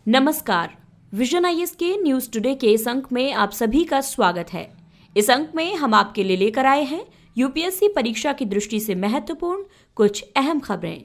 नमस्कार, vision IAS के news today के इस अंक में आप सभी का स्वागत है। इस अंक में हम आपके लिए लेकर आए हैं यूपीएससी परीक्षा की दृष्टि से महत्वपूर्ण कुछ अहम खबरें।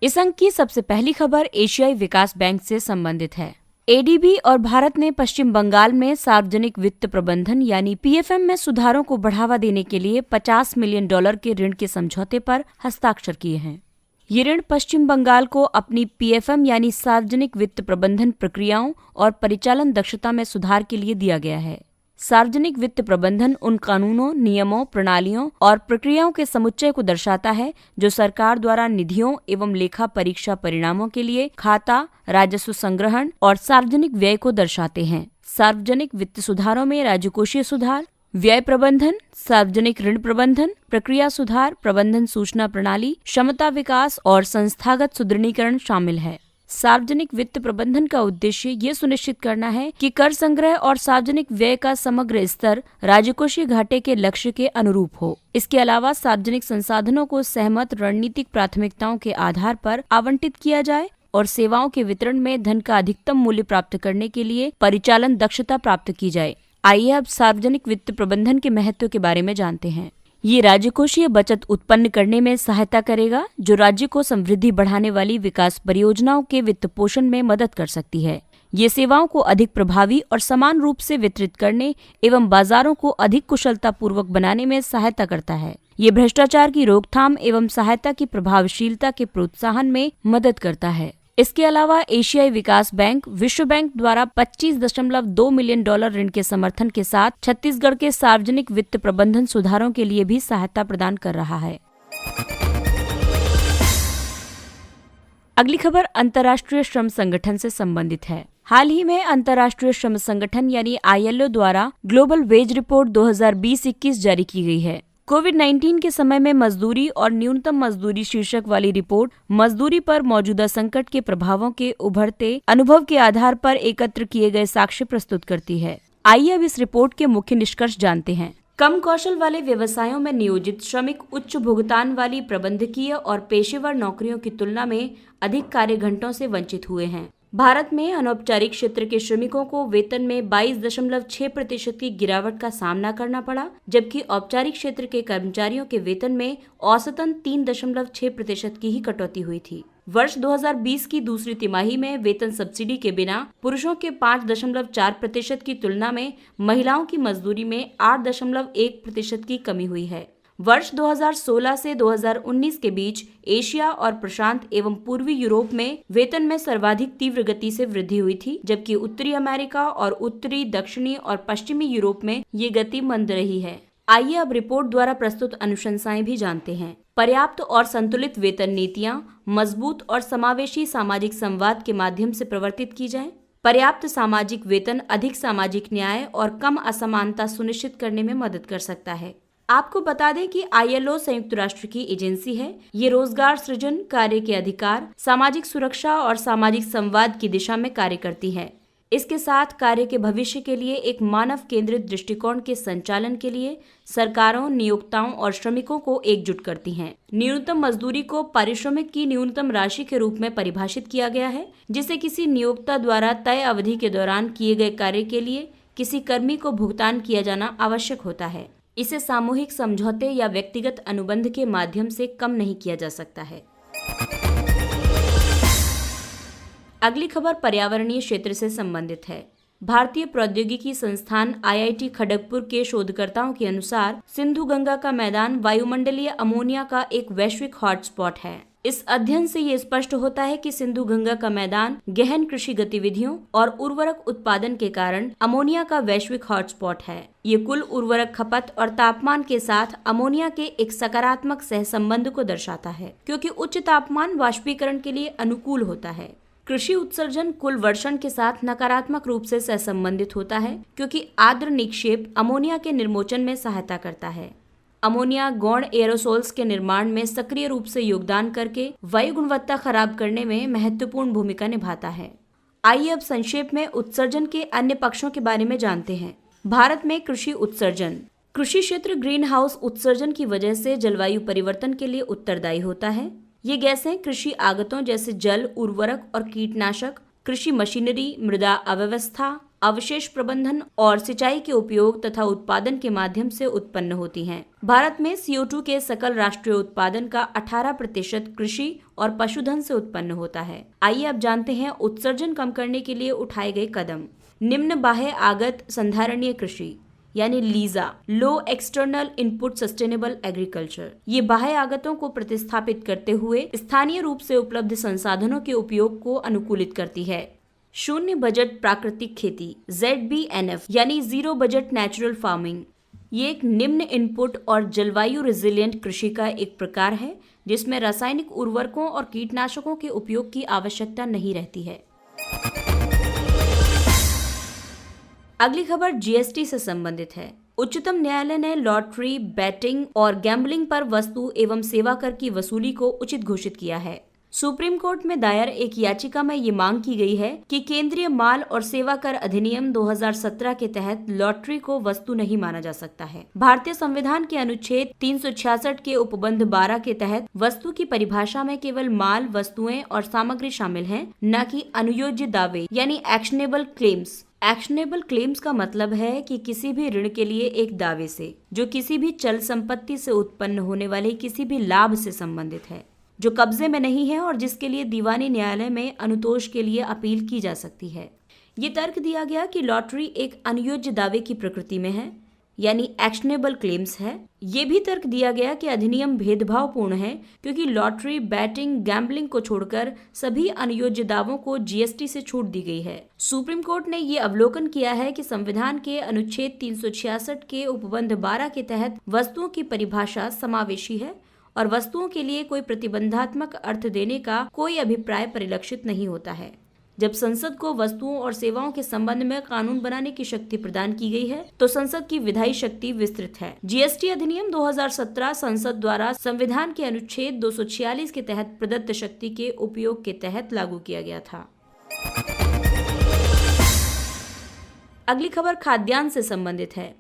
इस अंक की सबसे पहली खबर एशियाई विकास बैंक से संबंधित है। एडीबी और भारत ने पश्चिम बंगाल में सार्वजनिक वित्त प्रबंधन यानी पीएफएम में सुधारों को बढ़ावा देने के लिए $50 मिलियन के ऋण के समझौते पर हस्ताक्षर किए हैं। ये ऋण पश्चिम बंगाल को अपनी पीएफएम यानी सार्वजनिक वित्त प्रबंधन प्रक्रियाओं और परिचालन दक्षता में सुधार के लिए दिया गया है। सार्वजनिक वित्त प्रबंधन उन कानूनों, नियमों, प्रणालियों और प्रक्रियाओं के समुच्चय को दर्शाता है जो सरकार द्वारा निधियों एवं लेखा परीक्षा परिणामों के लिए खाता, राजस्व संग्रहण और सार्वजनिक व्यय को दर्शाते हैं। सार्वजनिक वित्त सुधारों में राजकोषीय सुधार, व्यय प्रबंधन, सार्वजनिक ऋण प्रबंधन, प्रक्रिया सुधार, प्रबंधन सूचना प्रणाली, क्षमता विकास और संस्थागत सुदृढ़ीकरण शामिल है। सार्वजनिक वित्त प्रबंधन का उद्देश्य ये सुनिश्चित करना है कि कर संग्रह और सार्वजनिक व्यय का समग्र स्तर राजकोषीय घाटे के लक्ष्य के अनुरूप हो। इसके अलावा सार्वजनिक संसाधनों को सहमत रणनीतिक प्राथमिकताओं के आधार पर आवंटित किया जाए और सेवाओं के वितरण में धन का अधिकतम मूल्य प्राप्त करने के लिए परिचालन दक्षता प्राप्त की जाए। आइए अब सार्वजनिक वित्त प्रबंधन के महत्व के बारे में जानते हैं। ये राजकोषीय बचत उत्पन्न करने में सहायता करेगा जो राज्य को समृद्धि बढ़ाने वाली विकास परियोजनाओं के वित्त पोषण में मदद कर सकती है। ये सेवाओं को अधिक प्रभावी और समान रूप से वितरित करने एवं बाजारों को अधिक कुशलता पूर्वक बनाने में सहायता करता है। ये भ्रष्टाचार की रोकथाम एवं सहायता की प्रभावशीलता के प्रोत्साहन में मदद करता है। इसके अलावा एशियाई विकास बैंक विश्व बैंक द्वारा $25.2 मिलियन ऋण के समर्थन के साथ छत्तीसगढ़ के सार्वजनिक वित्त प्रबंधन सुधारों के लिए भी सहायता प्रदान कर रहा है। अगली खबर अंतर्राष्ट्रीय श्रम संगठन से संबंधित है। हाल ही में अंतर्राष्ट्रीय श्रम संगठन यानी आईएलओ द्वारा ग्लोबल वेज रिपोर्ट 2020-21 जारी की गई है। कोविड-19 के समय में मजदूरी और न्यूनतम मजदूरी शीर्षक वाली रिपोर्ट मजदूरी पर मौजूदा संकट के प्रभावों के उभरते अनुभव के आधार पर एकत्र किए गए साक्ष्य प्रस्तुत करती है। आइए अब इस रिपोर्ट के मुख्य निष्कर्ष जानते हैं। कम कौशल वाले व्यवसायों में नियोजित श्रमिक उच्च भुगतान वाली प्रबंधकीय और पेशेवर नौकरियों की तुलना में अधिक कार्य घंटों से वंचित हुए हैं। भारत में अनौपचारिक क्षेत्र के श्रमिकों को वेतन में 22.6% की गिरावट का सामना करना पड़ा, जबकि औपचारिक क्षेत्र के कर्मचारियों के वेतन में औसतन 3.6% की ही कटौती हुई थी। वर्ष 2020 की दूसरी तिमाही में वेतन सब्सिडी के बिना पुरुषों के 5.4% की तुलना में महिलाओं की मजदूरी में 8.1% की कमी हुई है। वर्ष 2016 से 2019 के बीच एशिया और प्रशांत एवं पूर्वी यूरोप में वेतन में सर्वाधिक तीव्र गति से वृद्धि हुई थी, जबकि उत्तरी अमेरिका और उत्तरी, दक्षिणी और पश्चिमी यूरोप में ये गति मंद रही है। आइए अब रिपोर्ट द्वारा प्रस्तुत अनुशंसाएं भी जानते हैं। पर्याप्त और संतुलित वेतन नीतियां मजबूत और समावेशी सामाजिक संवाद के माध्यम से प्रवर्तित की जाएं। पर्याप्त सामाजिक वेतन अधिक सामाजिक न्याय और कम असमानता सुनिश्चित करने में मदद कर सकता है। आपको बता दें कि आईएलओ संयुक्त राष्ट्र की एजेंसी है। ये रोजगार सृजन, कार्य के अधिकार, सामाजिक सुरक्षा और सामाजिक संवाद की दिशा में कार्य करती है। इसके साथ कार्य के भविष्य के लिए एक मानव केंद्रित दृष्टिकोण के संचालन के लिए सरकारों, नियोक्ताओं और श्रमिकों को एकजुट करती हैं। न्यूनतम मजदूरी को पारिश्रमिक की न्यूनतम राशि के रूप में परिभाषित किया गया है, जिसे किसी नियोक्ता द्वारा तय अवधि के दौरान किए गए कार्य के लिए किसी कर्मी को भुगतान किया जाना आवश्यक होता है। इसे सामूहिक समझौते या व्यक्तिगत अनुबंध के माध्यम से कम नहीं किया जा सकता है। अगली खबर पर्यावरणीय क्षेत्र से संबंधित है। भारतीय प्रौद्योगिकी संस्थान आईआईटी खड़गपुर के शोधकर्ताओं के अनुसार सिंधु गंगा का मैदान वायुमंडलीय अमोनिया का एक वैश्विक हॉटस्पॉट है। इस अध्ययन से ये स्पष्ट होता है कि सिंधु गंगा का मैदान गहन कृषि गतिविधियों और उर्वरक उत्पादन के कारण अमोनिया का वैश्विक हॉटस्पॉट है। ये कुल उर्वरक खपत और तापमान के साथ अमोनिया के एक सकारात्मक सहसंबंध को दर्शाता है, क्योंकि उच्च तापमान वाष्पीकरण के लिए अनुकूल होता है। कृषि उत्सर्जन कुल वर्षण के साथ नकारात्मक रूप से सहसंबंधित होता है, क्योंकि आर्द्र निक्षेप अमोनिया के निर्मोचन में सहायता करता है। अमोनिया गौण एरोसोल्स के निर्माण में सक्रिय रूप से योगदान करके वायु गुणवत्ता खराब करने में महत्वपूर्ण भूमिका निभाता है। आइए अब संक्षेप में उत्सर्जन के अन्य पक्षों के बारे में जानते हैं। भारत में कृषि उत्सर्जन। कृषि क्षेत्र ग्रीन हाउस उत्सर्जन की वजह से जलवायु परिवर्तन के लिए उत्तरदायी होता है। ये गैसें कृषि आगतों जैसे जल, उर्वरक और कीटनाशक, कृषि मशीनरी, मृदा अव्यवस्था, अवशेष प्रबंधन और सिंचाई के उपयोग तथा उत्पादन के माध्यम से उत्पन्न होती हैं। भारत में CO2 के सकल राष्ट्रीय उत्पादन का 18% कृषि और पशुधन से उत्पन्न होता है। आइए अब जानते हैं उत्सर्जन कम करने के लिए उठाए गए कदम। निम्न बाह्य आगत संधारणीय कृषि यानी लीजा, लो एक्सटर्नल इनपुट सस्टेनेबल एग्रीकल्चर, ये बाह्य आगतों को प्रतिस्थापित करते हुए स्थानीय रूप से उपलब्ध संसाधनों के उपयोग को अनुकूलित करती है। शून्य बजट प्राकृतिक खेती ZBNF यानी जीरो बजट नेचुरल फार्मिंग, ये एक निम्न इनपुट और जलवायु रेजिलिएंट कृषि का एक प्रकार है जिसमें रासायनिक उर्वरकों और कीटनाशकों के उपयोग की आवश्यकता नहीं रहती है। अगली खबर GST से संबंधित है। उच्चतम न्यायालय ने लॉटरी, बैटिंग और गैम्बलिंग पर वस्तु एवं सेवा कर की वसूली को उचित घोषित किया है। सुप्रीम कोर्ट में दायर एक याचिका में ये मांग की गई है कि केंद्रीय माल और सेवा कर अधिनियम 2017 के तहत लॉटरी को वस्तु नहीं माना जा सकता है। भारतीय संविधान के अनुच्छेद 366 के उपबंध 12 के तहत वस्तु की परिभाषा में केवल माल, वस्तुएं और सामग्री शामिल हैं, न कि अनुयोज्य दावे यानी एक्शनेबल क्लेम्स। एक्शनेबल क्लेम्स का मतलब है कि किसी भी ऋण के लिए एक दावे से, जो किसी भी चल संपत्ति से उत्पन्न होने वाले किसी भी लाभ से संबंधित है, जो कब्जे में नहीं है और जिसके लिए दीवानी न्यायालय में अनुतोष के लिए अपील की जा सकती है। ये तर्क दिया गया कि लॉटरी एक अनुयोज्य दावे की प्रकृति में है यानी एक्शनेबल क्लेम्स है। ये भी तर्क दिया गया कि अधिनियम भेदभावपूर्ण है क्योंकि लॉटरी, बैटिंग, गैम्बलिंग को छोड़कर सभी अनुयोज्य दावों को GST से छूट दी गई है। सुप्रीम कोर्ट ने ये अवलोकन किया है कि संविधान के अनुच्छेद 366 के उपबंध 12 के तहत वस्तुओं की परिभाषा समावेशी है और वस्तुओं के लिए कोई प्रतिबंधात्मक अर्थ देने का कोई अभिप्राय परिलक्षित नहीं होता है। जब संसद को वस्तुओं और सेवाओं के संबंध में कानून बनाने की शक्ति प्रदान की गई है तो संसद की विधायी शक्ति विस्तृत है। GST अधिनियम 2017 संसद द्वारा संविधान के अनुच्छेद 246 के तहत प्रदत्त शक्ति के उपयोग के तहत लागू किया गया था। अगली खबर खाद्यान्न से संबंधित है।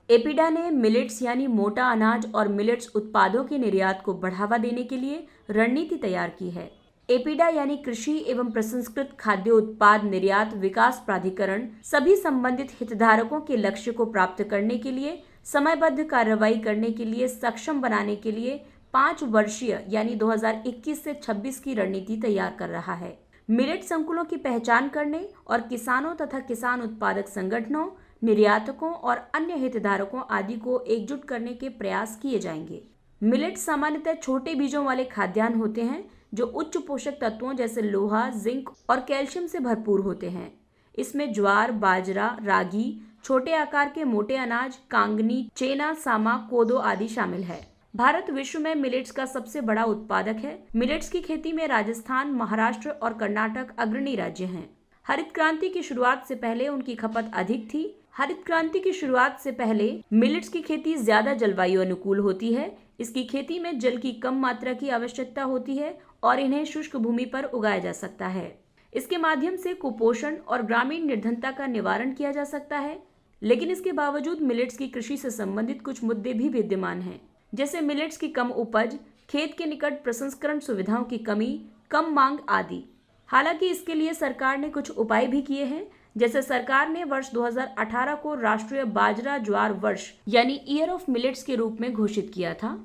एपीडा ने मिलेट्स यानी मोटा अनाज और मिलेट्स उत्पादों के निर्यात को बढ़ावा देने के लिए रणनीति तैयार की है। एपीडा यानी कृषि एवं प्रसंस्कृत खाद्य उत्पाद निर्यात विकास प्राधिकरण सभी संबंधित हितधारकों के लक्ष्य को प्राप्त करने के लिए समयबद्ध कार्रवाई करने के लिए सक्षम बनाने के लिए 5 वर्षीय यानी 2021 से 26 की रणनीति तैयार कर रहा है। मिलेट संकुलों की पहचान करने और किसानों तथा किसान उत्पादक संगठनों, निर्यातकों और अन्य हितधारकों आदि को एकजुट करने के प्रयास किए जाएंगे। मिलेट सामान्यतः छोटे बीजों वाले खाद्यान्न होते हैं जो उच्च पोषक तत्वों जैसे लोहा, जिंक और कैल्शियम से भरपूर होते हैं। इसमें ज्वार, बाजरा, रागी, छोटे आकार के मोटे अनाज, कांगनी, चेना, सामा, कोदो आदि शामिल है। भारत विश्व में मिलेट्स का सबसे बड़ा उत्पादक है। मिलेट्स की खेती में राजस्थान, महाराष्ट्र और कर्नाटक अग्रणी राज्य हैं। हरित क्रांति की शुरुआत से पहले उनकी खपत अधिक थी। हरित क्रांति की शुरुआत से पहले मिलेट्स की खेती ज्यादा जलवायु अनुकूल होती है। इसकी खेती में जल की कम मात्रा की आवश्यकता होती है और इन्हें शुष्क भूमि पर उगाया जा सकता है। इसके माध्यम से कुपोषण और ग्रामीण निर्धनता का निवारण किया जा सकता है। लेकिन इसके बावजूद मिलेट्स की कृषि से संबंधित कुछ मुद्दे भी विद्यमान हैं, जैसे मिलेट्स की कम उपज, खेत के निकट प्रसंस्करण सुविधाओं की कमी, कम मांग आदि। हालांकि इसके लिए सरकार ने कुछ उपाय भी किए हैं, जैसे सरकार ने वर्ष 2018 को राष्ट्रीय बाजरा ज्वार वर्ष यानी ईयर ऑफ मिलेट्स के रूप में घोषित किया था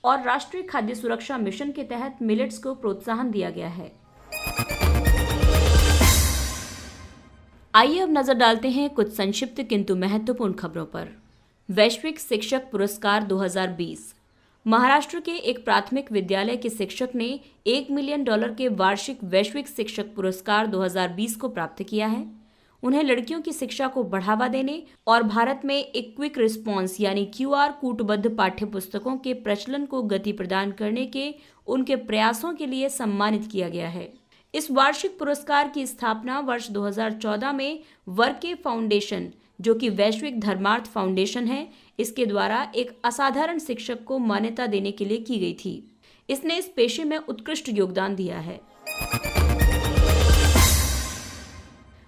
और राष्ट्रीय खाद्य सुरक्षा मिशन के तहत मिलेट्स को प्रोत्साहन दिया गया है। आइए अब नजर डालते हैं कुछ संक्षिप्त किंतु महत्वपूर्ण खबरों पर। वैश्विक शिक्षक पुरस्कार 2020। महाराष्ट्र के एक प्राथमिक विद्यालय के शिक्षक ने $1 मिलियन के वार्षिक वैश्विक शिक्षक पुरस्कार 2020 को प्राप्त किया है। उन्हें लड़कियों की शिक्षा को बढ़ावा देने और भारत में एक क्विक रिस्पॉन्स यानी QR कूटबद्ध पाठ्य पुस्तकों के प्रचलन को गति प्रदान करने के उनके प्रयासों के लिए सम्मानित किया गया है। इस वार्षिक पुरस्कार की स्थापना वर्ष 2014 में वर्के फाउंडेशन, जो कि वैश्विक धर्मार्थ फाउंडेशन है, इसके द्वारा एक असाधारण शिक्षक को मान्यता देने के लिए की गई थी। इसने इस पेशे में उत्कृष्ट योगदान दिया है।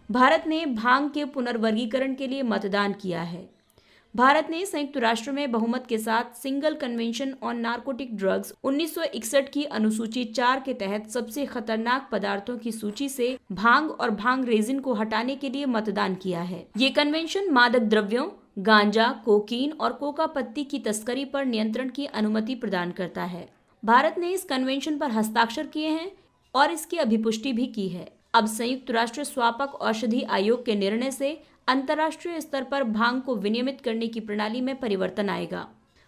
भारत ने भांग के पुनर्वर्गीकरण के लिए मतदान किया है। भारत ने संयुक्त राष्ट्र में बहुमत के साथ single convention on narcotic drugs 1961 की अनुसूची 4 के तहत सबसे खतरनाक पदार्थों की सूची से भांग और भांग रेजिन को हटाने के लिए मतदान किया है। ये कन्वेंशन मादक द्रव्यों, गांजा, कोकीन और कोका पत्ती की तस्करी पर नियंत्रण की अनुमति प्रदान करता है। भारत ने इस कन्वेंशन पर हस्ताक्षर किए हैं और इसकी अभिपुष्टि भी की है। अब संयुक्त राष्ट्र स्वापक औषधि आयोग के निर्णय से अंतर्राष्ट्रीय स्तर पर भांग को विनियमित करने की प्रणाली में परिवर्तन आएगा।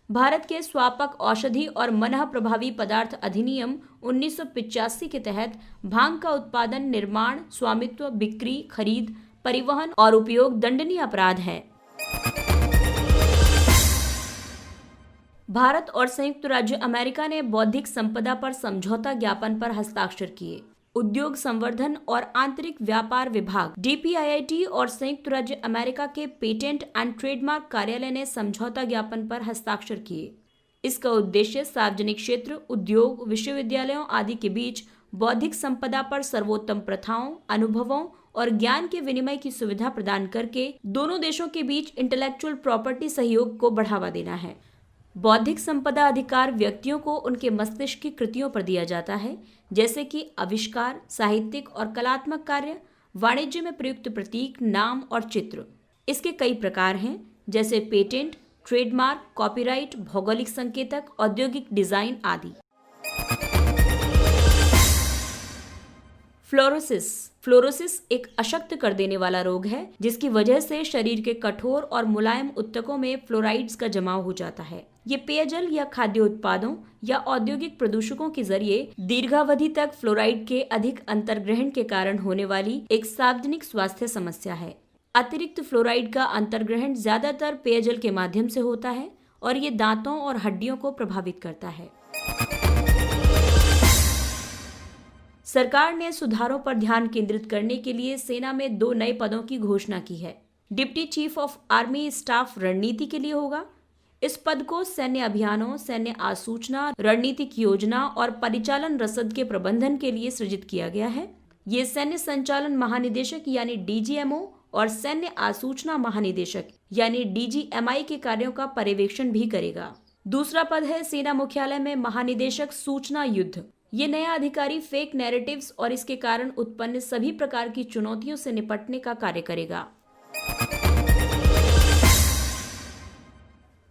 भारत के स्वापक औषधि और मनः प्रभावी पदार्थ अधिनियम 1985 के तहत भांग का उत्पादन, निर्माण, स्वामित्व, बिक्री, खरीद, परिवहन और उपयोग दंडनीय अपराध है। भारत और संयुक्त राज्य अमेरिका ने बौद्धिक संपदा पर समझौता ज्ञापन पर हस्ताक्षर किए। उद्योग संवर्धन और आंतरिक व्यापार विभाग DPIIT और संयुक्त राज्य अमेरिका के पेटेंट एंड ट्रेडमार्क कार्यालय ने समझौता ज्ञापन पर हस्ताक्षर किए। इसका उद्देश्य सार्वजनिक क्षेत्र, उद्योग, विश्वविद्यालयों आदि के बीच बौद्धिक संपदा पर सर्वोत्तम प्रथाओं, अनुभवों और ज्ञान के विनिमय की सुविधा प्रदान करके दोनों देशों के बीच इंटेलेक्चुअल प्रॉपर्टी सहयोग को बढ़ावा देना है। बौद्धिक संपदा अधिकार व्यक्तियों को उनके मस्तिष्क की कृतियों पर दिया जाता है, जैसे कि आविष्कार, साहित्यिक और कलात्मक कार्य, वाणिज्य में प्रयुक्त प्रतीक, नाम और चित्र। इसके कई प्रकार हैं, जैसे पेटेंट, ट्रेडमार्क, कॉपीराइट, भौगोलिक संकेतक, औद्योगिक डिजाइन आदि। फ्लोरोसिस एक अशक्त कर देने वाला रोग है, जिसकी वजह से शरीर के कठोर और मुलायम ऊतकों में फ्लोराइड्स का जमाव हो जाता है। ये पेयजल या खाद्य उत्पादों या औद्योगिक प्रदूषकों के जरिए दीर्घावधि तक फ्लोराइड के अधिक अंतर्ग्रहण के कारण होने वाली एक सार्वजनिक स्वास्थ्य समस्या है। अतिरिक्त फ्लोराइड का अंतर्ग्रहण ज्यादातर पेयजल के माध्यम से होता है और ये दांतों और हड्डियों को प्रभावित करता है। सरकार ने सुधारों पर ध्यान केंद्रित करने के लिए सेना में 2 नए पदों की घोषणा की है। Deputy chief of army staff रणनीति के लिए होगा। इस पद को सैन्य अभियानों, सैन्य आसूचना, रणनीतिक योजना और परिचालन रसद के प्रबंधन के लिए सृजित किया गया है। ये सैन्य संचालन महानिदेशक यानी DGMO और सैन्य आसूचना महानिदेशक यानी DGMI के कार्यों का पर्यवेक्षण भी करेगा। दूसरा पद है सेना मुख्यालय में महानिदेशक सूचना युद्ध। ये नया अधिकारी फेक नैरेटिव्स और इसके कारण उत्पन्न सभी प्रकार की चुनौतियों से निपटने का कार्य करेगा।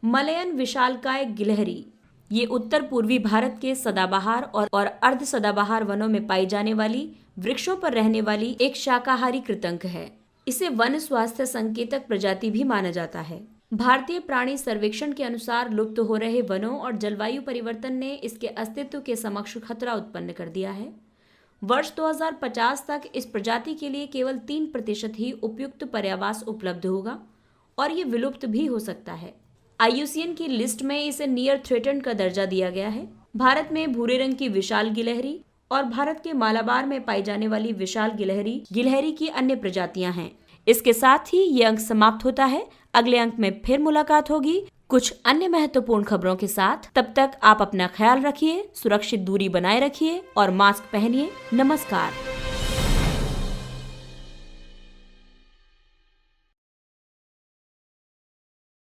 मलयन विशालकाय गिलहरी ये उत्तर पूर्वी भारत के सदाबहार और अर्ध सदाबहार वनों में पाई जाने वाली वृक्षों पर रहने वाली एक शाकाहारी कृंतक है। इसे वन स्वास्थ्य संकेतक प्रजाति भी माना जाता है। भारतीय प्राणी सर्वेक्षण के अनुसार लुप्त हो रहे वनों और जलवायु परिवर्तन ने इसके अस्तित्व के समक्ष खतरा उत्पन्न कर दिया है। वर्ष 2050 तक इस प्रजाति के लिए केवल 3% ही उपयुक्त पर्यावास उपलब्ध होगा और ये विलुप्त भी हो सकता है। IUCN की लिस्ट में इसे नियर थ्रेटन्ड का दर्जा दिया गया है। भारत में भूरे रंग की विशाल गिलहरी और भारत के मालाबार में पाई जाने वाली विशाल गिलहरी की अन्य प्रजातियां हैं। इसके साथ ही ये अंक समाप्त होता है। अगले अंक में फिर मुलाकात होगी कुछ अन्य महत्वपूर्ण खबरों के साथ। तब तक आप अपना ख्याल रखिए, सुरक्षित दूरी बनाए रखिए और मास्क पहनिए। नमस्कार।